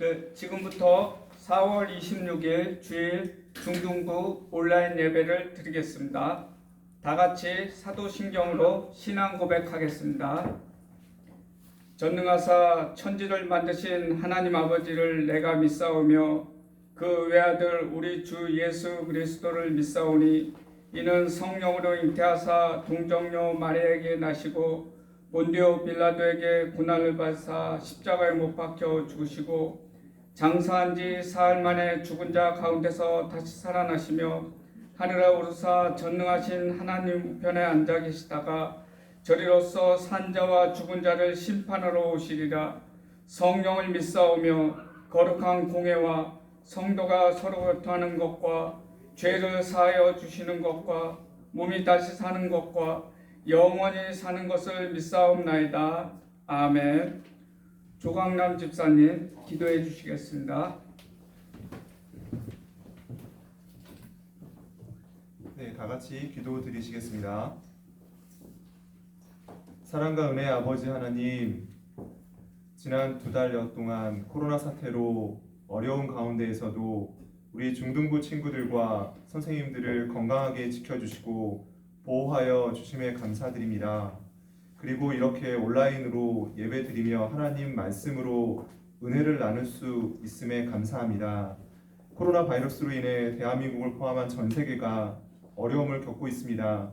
네, 지금부터 4월 26일 주일 중등부 온라인 예배를 드리겠습니다. 다 같이 사도신경으로 신앙 고백하겠습니다. 전능하사 천지를 만드신 하나님 아버지를 내가 믿사오며 그 외아들 우리 주 예수 그리스도를 믿사오니 이는 성령으로 잉태하사 동정녀 마리아에게 나시고 본디오 빌라도에게 고난을 받사 십자가에 못 박혀 죽으시고 장사한 지 사흘 만에 죽은 자 가운데서 다시 살아나시며 하늘에 오르사 전능하신 하나님 우편에 앉아 계시다가 저리로서 산 자와 죽은 자를 심판하러 오시리라. 성령을 믿사오며 거룩한 공회와 성도가 서로 교통하는 것과 죄를 사하여 주시는 것과 몸이 다시 사는 것과 영원히 사는 것을 믿사옵나이다. 아멘. 조강남 집사님 기도해 주시겠습니다. 네, 다 같이 기도 드리시겠습니다. 사랑과 은혜의 아버지 하나님, 지난 2달여 동안 코로나 사태로 어려운 가운데에서도 우리 중등부 친구들과 선생님들을 건강하게 지켜주시고 보호하여 주심에 감사드립니다. 그리고 이렇게 온라인으로 예배드리며 하나님 말씀으로 은혜를 나눌 수 있음에 감사합니다. 코로나 바이러스로 인해 대한민국을 포함한 전 세계가 어려움을 겪고 있습니다.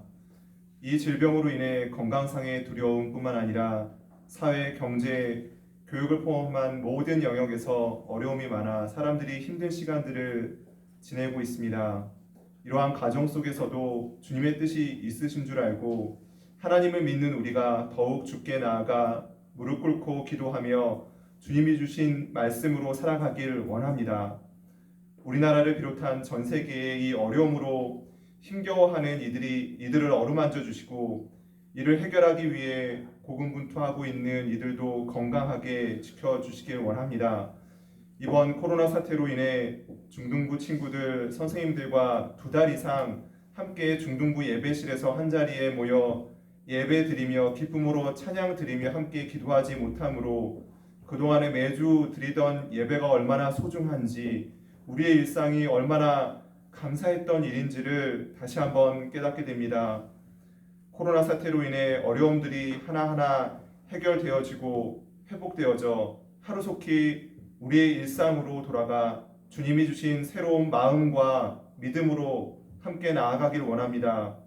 이 질병으로 인해 건강상의 두려움뿐만 아니라 사회, 경제, 교육을 포함한 모든 영역에서 어려움이 많아 사람들이 힘든 시간들을 지내고 있습니다. 이러한 가정 속에서도 주님의 뜻이 있으신 줄 알고 하나님을 믿는 우리가 더욱 주께 나아가 무릎 꿇고 기도하며 주님이 주신 말씀으로 살아가길 원합니다. 우리나라를 비롯한 전 세계의 이 어려움으로 힘겨워하는 이들을 어루만져 주시고 이를 해결하기 위해 고군분투하고 있는 이들도 건강하게 지켜주시길 원합니다. 이번 코로나 사태로 인해 중등부 친구들, 선생님들과 2달 이상 함께 중등부 예배실에서 한자리에 모여 예배 드리며 기쁨으로 찬양 드리며 함께 기도하지 못하므로 그동안에 매주 드리던 예배가 얼마나 소중한지, 우리의 일상이 얼마나 감사했던 일인지를 다시 한번 깨닫게 됩니다. 코로나 사태로 인해 어려움들이 하나하나 해결되어지고 회복되어져 하루속히 우리의 일상으로 돌아가 주님이 주신 새로운 마음과 믿음으로 함께 나아가길 원합니다.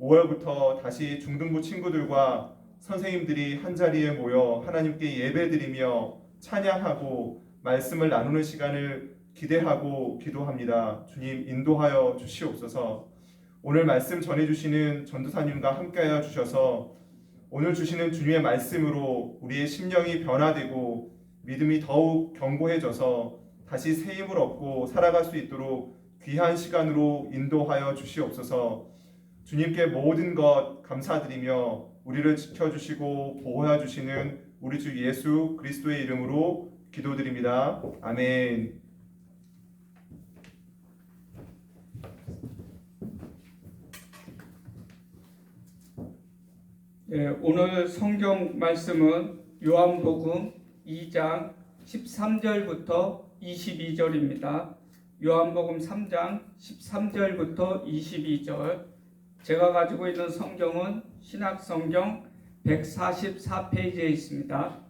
5월부터 다시 중등부 친구들과 선생님들이 한자리에 모여 하나님께 예배드리며 찬양하고 말씀을 나누는 시간을 기대하고 기도합니다. 주님 인도하여 주시옵소서. 오늘 말씀 전해주시는 전도사님과 함께하여 주셔서 오늘 주시는 주님의 말씀으로 우리의 심령이 변화되고 믿음이 더욱 견고해져서 다시 새 힘을 얻고 살아갈 수 있도록 귀한 시간으로 인도하여 주시옵소서. 주님께 모든 것 감사드리며 우리를 지켜주시고 보호해 주시는 우리 주 예수 그리스도의 이름으로 기도드립니다. 아멘. 오늘 성경 말씀은 요한복음 2장 13절부터 22절입니다. 요한복음 3장 13절부터 22절. 제가 가지고 있는 성경은 신약성경 144페이지에 있습니다.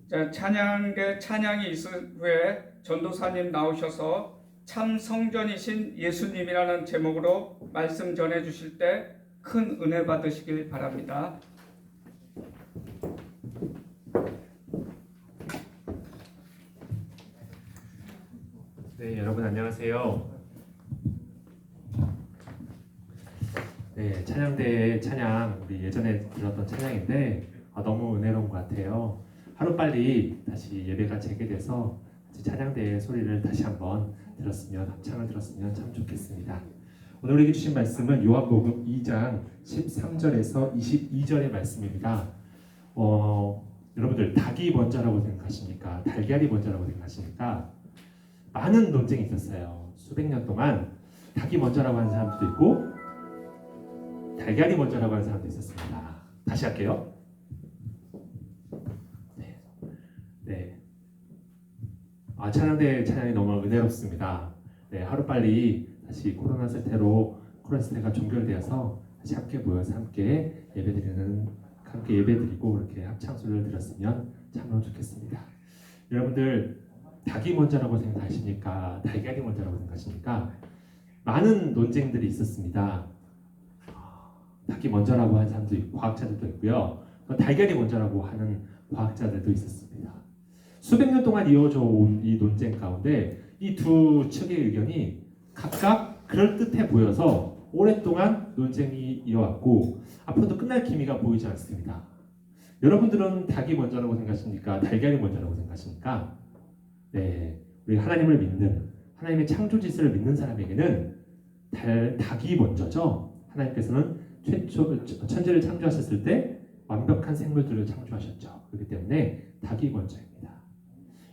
자, 찬양이 있을 후에 전도사님 나오셔서 참 성전이신 예수님이라는 제목으로 말씀 전해 주실 때 큰 은혜 받으시길 바랍니다. 네, 여러분 안녕하세요. 네, 찬양대의 찬양, 우리 예전에 들었던 찬양인데 너무 은혜로운 것 같아요. 하루빨리 다시 예배가 재개돼서 찬양대의 소리를 다시 한번 들었으면, 합창을 들었으면 참 좋겠습니다. 오늘 우리에게 주신 말씀은 요한복음 2장 13절에서 22절의 말씀입니다. 여러분들 닭이 먼저라고 생각하십니까? 달걀이 먼저라고 생각하십니까? 많은 논쟁이 있었어요. 수백 년 동안 닭이 먼저라고 하는 사람도 있고 달걀이 먼저라고 하는 사람도 있었습니다. 다시 할게요. 네. 찬양대 찬양이 너무 은혜롭습니다. 네, 하루빨리 다시 코로나 사태가 종결되어서 다시 함께 모여서 함께 예배드리고 이렇게 합창소리를 들었으면 참 좋겠습니다. 여러분들 닭이 먼저라고 생각하십니까? 달걀이 먼저라고 생각하십니까? 많은 논쟁들이 있었습니다. 닭이 먼저라고 하는 사람도 있고 과학자들도 있고요. 또 달걀이 먼저라고 하는 과학자들도 있었습니다. 수백 년 동안 이어져 온 이 논쟁 가운데 이 두 측의 의견이 각각 그럴듯해 보여서 오랫동안 논쟁이 이어왔고 앞으로도 끝날 기미가 보이지 않습니다. 여러분들은 닭이 먼저라고 생각하십니까? 달걀이 먼저라고 생각하십니까? 네, 우리 하나님을 믿는 하나님의 창조지스를 믿는 사람에게는 닭이 먼저죠. 하나님께서는 최초 천지를 창조하셨을 때 완벽한 생물들을 창조하셨죠. 그렇기 때문에 닭이 먼저입니다.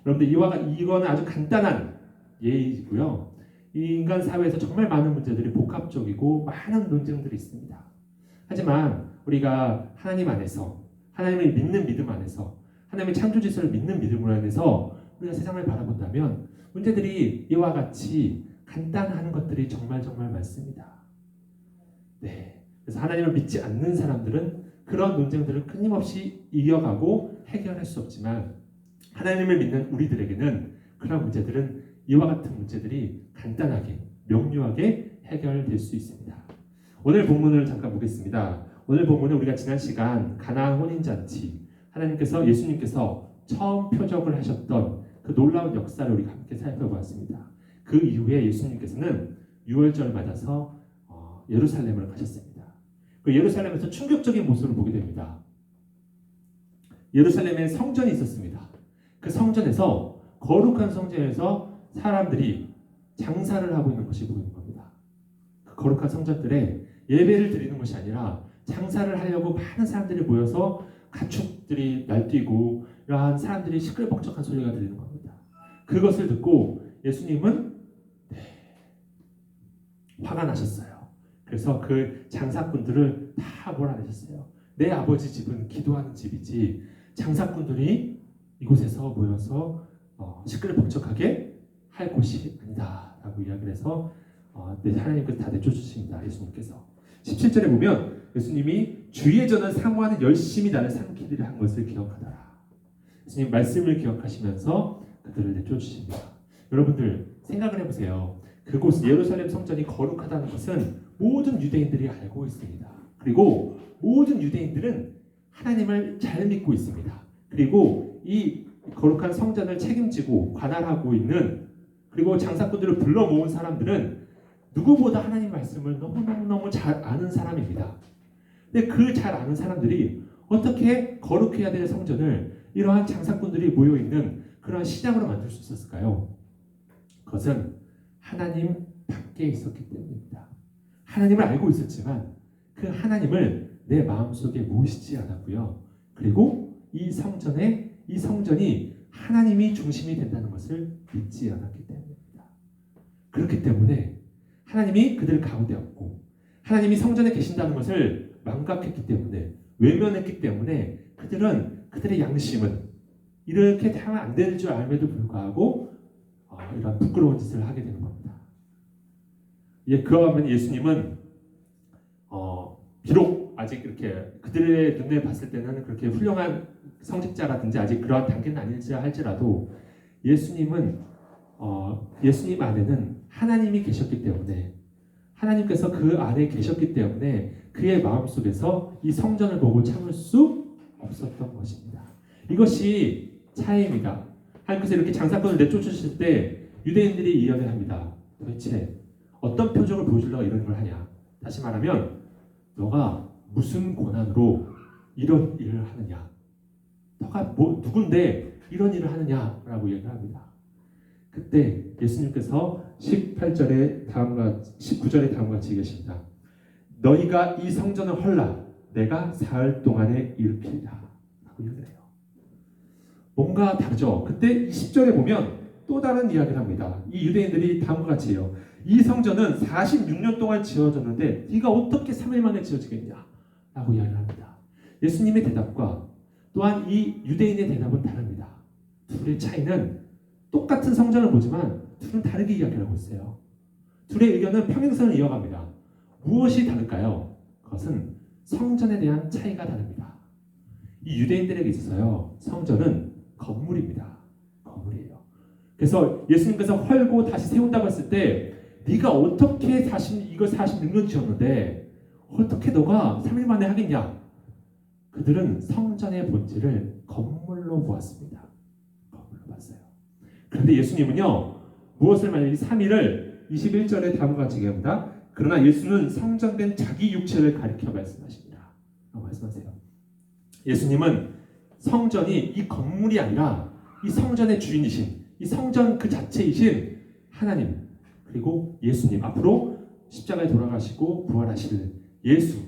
여러분들 이거는 아주 간단한 예이고요. 이 인간 사회에서 정말 많은 문제들이 복합적이고 많은 논쟁들이 있습니다. 하지만 우리가 하나님 안에서 하나님을 믿는 믿음 안에서 하나님의 창조지스를 믿는 믿음으로 인해서 우리가 세상을 바라본다면 문제들이 이와 같이 간단한 것들이 정말 많습니다. 네, 그래서 하나님을 믿지 않는 사람들은 그런 논쟁들을 끊임없이 이어가고 해결할 수 없지만 하나님을 믿는 우리들에게는 그런 문제들은 이와 같은 문제들이 간단하게 명료하게 해결될 수 있습니다. 오늘 본문을 잠깐 보겠습니다. 오늘 본문은 우리가 지난 시간 가나안 혼인잔치 예수님께서 처음 표적을 하셨던 그 놀라운 역사를 우리가 함께 살펴보았습니다. 그 이후에 예수님께서는 유월절을 맞아서 예루살렘을 가셨습니다. 그 예루살렘에서 충격적인 모습을 보게 됩니다. 예루살렘에 성전이 있었습니다. 그 성전에서 거룩한 성전에서 사람들이 장사를 하고 있는 것이 보이는 겁니다. 그 거룩한 성전들에 예배를 드리는 것이 아니라 장사를 하려고 많은 사람들이 모여서 가축들이 날뛰고 이러한 사람들이 시끌벅적한 소리가 들리는 겁니다. 그것을 듣고 예수님은 화가 나셨어요. 그래서 그 장사꾼들을 다 몰아내셨어요. 내 아버지 집은 기도하는 집이지 장사꾼들이 이곳에서 모여서 시끌벅적하게 할 곳이 아니다 라고 이야기를 해서 하나님께서 다 내쫓으십니다. 예수님께서 17절에 보면 예수님이 주의 전을 사모하는 열심히 나를 삼키리라 한 것을 기억하더라. 예수님 말씀을 기억하시면서 그들을 내쫓으십니다. 여러분들 생각을 해보세요. 그곳 예루살렘 성전이 거룩하다는 것은 모든 유대인들이 알고 있습니다. 그리고 모든 유대인들은 하나님을 잘 믿고 있습니다. 그리고 이 거룩한 성전을 책임지고 관할하고 있는 그리고 장사꾼들을 불러 모은 사람들은 누구보다 하나님 말씀을 너무너무 잘 아는 사람입니다. 근데 그 잘 아는 사람들이 어떻게 거룩해야 될 성전을 이러한 장사꾼들이 모여있는 그러한 시장으로 만들 수 있었을까요? 그것은 하나님 밖에 있었기 때문입니다. 하나님을 알고 있었지만 그 하나님을 내 마음속에 모시지 않았고요. 그리고 이 성전이 하나님이 중심이 된다는 것을 믿지 않았기 때문입니다. 그렇기 때문에 하나님이 그들 가운데 없고 하나님이 성전에 계신다는 것을 망각했기 때문에 외면했기 때문에 그들의 양심은 이렇게 하면 안 될 줄 알면도 불구하고 이런 부끄러운 짓을 하게 되는 겁니다. 그와 반면 예수님은 비록 아직 이렇게 그들의 눈에 봤을 때는 그렇게 훌륭한 성직자라든지 아직 그러한 단계는 아닐지 할지라도 예수님은 예수님 안에는 하나님이 계셨기 때문에 하나님께서 그 안에 계셨기 때문에 그의 마음속에서 이 성전을 보고 참을 수 없었던 것입니다. 이것이 차이입니다. 하나님께서 이렇게 장사꾼을 내쫓으실 때 유대인들이 이야기를 합니다. 도대체 어떤 표적을 보여주려고 이런 걸 하냐? 다시 말하면 너가 무슨 권한으로 이런 일을 하느냐? 너가 누군데 이런 일을 하느냐라고 얘기를 합니다. 그때 예수님께서 19절에 다음과 같이 얘기하십니다. 너희가 이 성전을 헐라 내가 사흘 동안에 일으키리라 라고 얘기를 해요. 뭔가 다르죠. 그때 20절에 보면 또 다른 이야기를 합니다. 이 유대인들이 다음과 같이 해요. 이 성전은 46년 동안 지어졌는데 네가 어떻게 3일 만에 지어지겠냐? 라고 이야기를 합니다. 예수님의 대답과 또한 이 유대인의 대답은 다릅니다. 둘의 차이는 똑같은 성전을 보지만 둘은 다르게 이야기를 하고 있어요. 둘의 의견은 평행선을 이어갑니다. 무엇이 다를까요? 그것은 성전에 대한 차이가 다릅니다. 이 유대인들에게 있어서요, 성전은 건물입니다. 건물이에요. 그래서 예수님께서 헐고 다시 세운다고 했을 때 네가 어떻게 이걸 46년 지었는데 어떻게 너가 3일 만에 하겠냐? 그들은 성전의 본질을 건물로 보았습니다. 건물로 봤어요. 그런데 예수님은요, 무엇을 말해? 이 3일을 21절에 다음과 같이 얘기합니다. 그러나 예수는 성전된 자기 육체를 가리켜 말씀하십니다. 라고 말씀하세요. 예수님은 성전이 이 건물이 아니라 이 성전의 주인이신, 이 성전 그 자체이신 하나님, 그리고 예수님, 앞으로 십자가에 돌아가시고 부활하실 예수,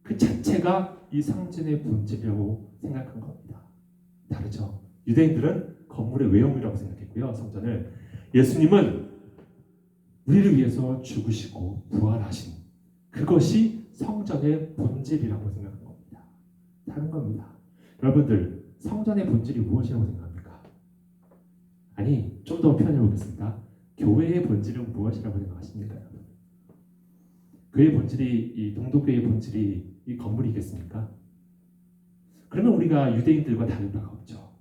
그 자체가 이 성전의 본질이라고 생각한 겁니다. 다르죠. 유대인들은 건물의 외형이라고 생각했고요, 성전을. 예수님은 우리를 위해서 죽으시고 부활하신 그것이 성전의 본질이라고 생각한 겁니다. 다른 겁니다. 여러분들, 성전의 본질이 무엇이라고 생각합니까? 아니, 좀 더 표현해 보겠습니다. 교회의 본질은 무엇이라고 생각하십니까? 여러분? 교회의 본질이, 이 동독교회의 본질이 이 건물이겠습니까? 그러면 우리가 유대인들과 다를 바가 없죠.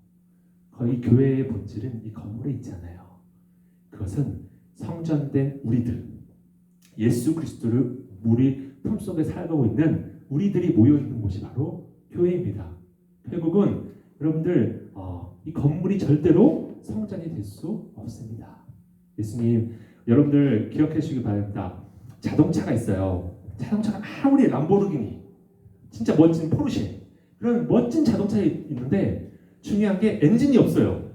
거의 교회의 본질은 이 건물에 있지 않아요. 그것은 성전된 우리들, 예수 그리스도를 우리 품속에 살고 있는 우리들이 모여있는 곳이 바로 교회입니다. 결국은 여러분들, 이 건물이 절대로 성전이 될 수 없습니다. 예수님, 여러분들 기억해 주시기 바랍니다. 자동차가 있어요. 자동차가 아무리 람보르기니, 진짜 멋진 포르쉐, 그런 멋진 자동차가 있는데 중요한 게 엔진이 없어요.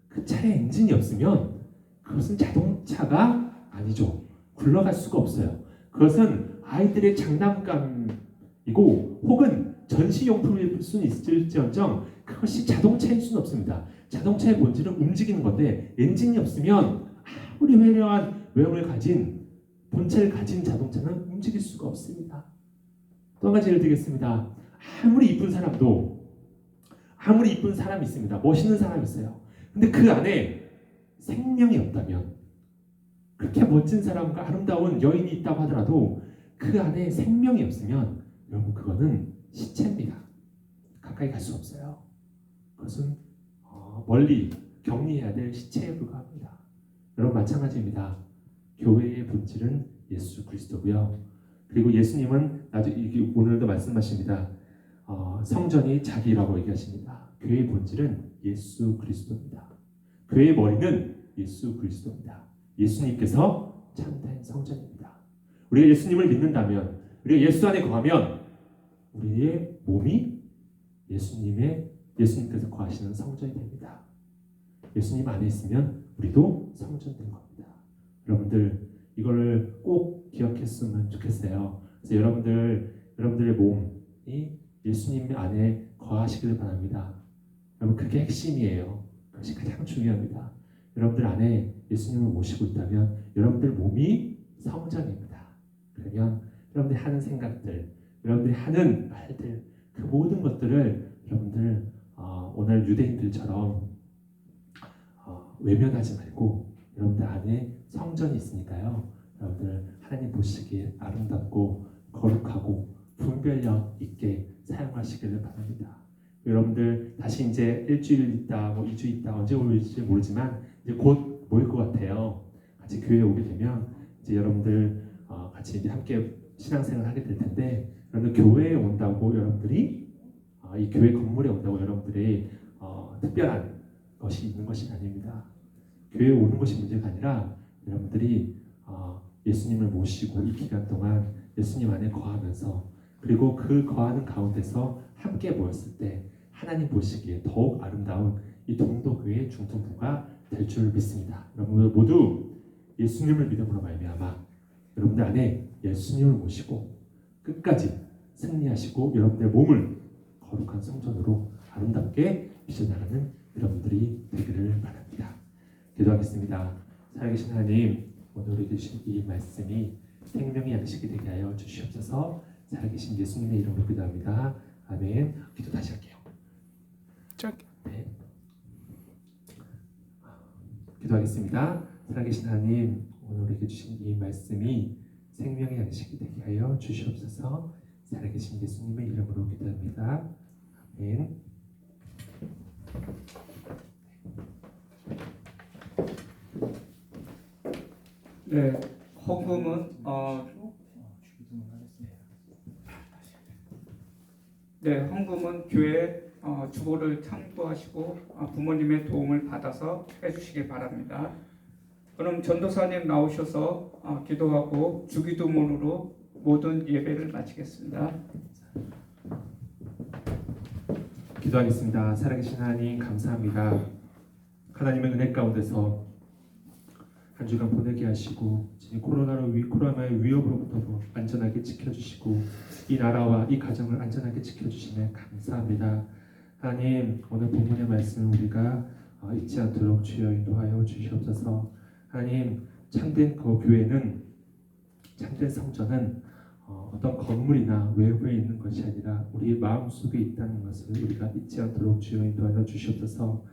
그 차에 엔진이 없으면 그것은 자동차가 아니죠. 굴러갈 수가 없어요. 그것은 아이들의 장난감이고 혹은 전시용품일 수는 있을지언정 그것이 자동차일 수는 없습니다. 자동차의 본질은 움직이는 건데 엔진이 없으면 아무리 화려한 외형을 가진 본체를 가진 자동차는 움직일 수가 없습니다. 또 한 가지 예를 들겠습니다. 아무리 이쁜 사람도 아무리 이쁜 사람이 있습니다. 멋있는 사람이 있어요. 근데 그 안에 생명이 없다면, 그렇게 멋진 사람과 아름다운 여인이 있다고 하더라도 그 안에 생명이 없으면 여러분 그거는 시체입니다. 가까이 갈 수 없어요. 그것은 멀리 격리해야 될 시체에 불과합니다. 여러분 마찬가지입니다. 교회의 본질은 예수 그리스도고요. 그리고 예수님은 오늘도 말씀하십니다. 성전이 자기라고 얘기하십니다. 교회의 본질은 예수 그리스도입니다. 교회의 머리는 예수 그리스도입니다. 예수님께서 참된 성전입니다. 우리가 예수님을 믿는다면, 우리가 예수 안에 거하면 우리의 몸이 예수님께서 거하시는 성전이 됩니다. 예수님 안에 있으면 우리도 성전된 겁니다. 여러분들 이거를 꼭 기억했으면 좋겠어요. 그래서 여러분들의 몸이 예수님 안에 거하시기를 바랍니다. 여러분 그게 핵심이에요. 그것이 가장 중요합니다. 여러분들 안에 예수님을 모시고 있다면 여러분들 몸이 성전입니다. 그러면 여러분들이 하는 생각들, 여러분들이 하는 말들, 그 모든 것들을 여러분들 오늘 유대인들처럼 외면하지 말고 여러분들 안에 성전이 있으니까요. 여러분들 하나님 보시기에 아름답고 거룩하고 분별력 있게 사용하시기를 바랍니다. 여러분들 다시 이제 일주일 있다, 2주 있다, 언제 올지 모르지만 이제 곧 모일 것 같아요. 같이 교회에 오게 되면 이제 여러분들 같이 이제 함께 신앙생활 하게 될 텐데, 여러분들 교회에 온다고 여러분들이 이 교회 건물에 온다고 여러분들이 특별한 것이 있는 것이 아닙니다. 교회에 오는 것이 문제가 아니라 여러분들이 예수님을 모시고 이 기간 동안 예수님 안에 거하면서, 그리고 그 거하는 가운데서 함께 모였을 때 하나님 보시기에 더욱 아름다운 이 동독교회의 중등부가 될 줄 믿습니다. 여러분들 모두 예수님을 믿음으로 말미암아 여러분들 안에 예수님을 모시고 끝까지 승리하시고 여러분들의 몸을 거룩한 성전으로 아름답게 빚어나가는 여러분들이 되기를 바랍니다. 기도하겠습니다. 살아계신 하나님, 오늘 우리에게 주신 이 말씀이 생명의 양식이 되게 하여 주시옵소서. 살아계신 예수님의 이름으로 기도합니다. 아멘. 기도 다시 할게요. 네. 기도하겠습니다. 살아계신 하나님, 오늘 우리에게 주신 이 말씀이 생명의 양식이 되게 하여 주시옵소서. 살아계신 예수님의 이름으로 기도합니다. 아멘. 네, 헌금은 헌금은 교회 주보를 참고하시고 부모님의 도움을 받아서 해주시기 바랍니다. 그럼 전도사님 나오셔서 기도하고 주기도문으로 모든 예배를 마치겠습니다. 기도하겠습니다. 살아계신 하나님 감사합니다. 하나님의 은혜 가운데서 한 주간 보내게 하시고 코로나의 위협으로부터 안전하게 지켜주시고 이 나라와 이 가정을 안전하게 지켜주시네 감사합니다. 하나님, 오늘 본문의 말씀을 우리가 잊지 않도록 주여 인도하여 주시옵소서. 하나님, 참된 그 교회는, 참된 성전은 어떤 건물이나 외부에 있는 것이 아니라 우리의 마음속에 있다는 것을 우리가 잊지 않도록 주여 인도하여 주시옵소서.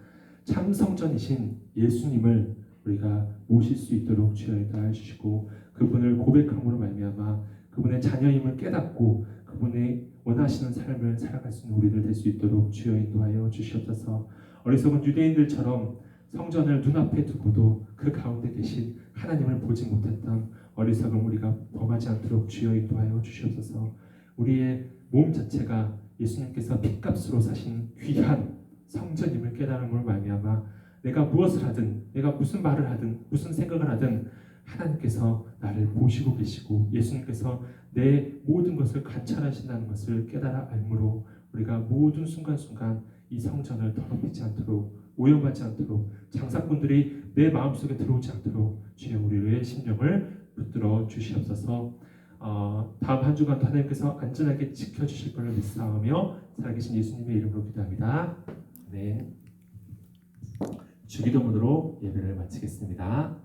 참 성전이신 예수님을 우리가 모실 수 있도록 주여 인도하여 주시고, 그분을 고백함으로 말미암아 그분의 자녀임을 깨닫고 그분의 원하시는 삶을 살아갈 수 있는 우리들 될 수 있도록 주여 인도하여 주시옵소서. 어리석은 유대인들처럼 성전을 눈앞에 두고도 그 가운데 계신 하나님을 보지 못했던 어리석은 우리가 범하지 않도록 주여 인도하여 주시옵소서. 우리의 몸 자체가 예수님께서 핏값으로 사신 귀한 성전임을 깨달음으로 말미암아 내가 무엇을 하든, 내가 무슨 말을 하든, 무슨 생각을 하든 하나님께서 나를 보시고 계시고 예수님께서 내 모든 것을 관찰하신다는 것을 깨달아 알므로 우리가 모든 순간순간 이 성전을 더럽히지 않도록, 오염하지 않도록, 장사꾼들이 내 마음속에 들어오지 않도록 주여 우리의 심령을 붙들어 주시옵소서. 다음 한 주간 하나님께서 안전하게 지켜주실 것을 믿사오며 살아계신 예수님의 이름으로 기도합니다. 네. 주기도문으로 예배를 마치겠습니다.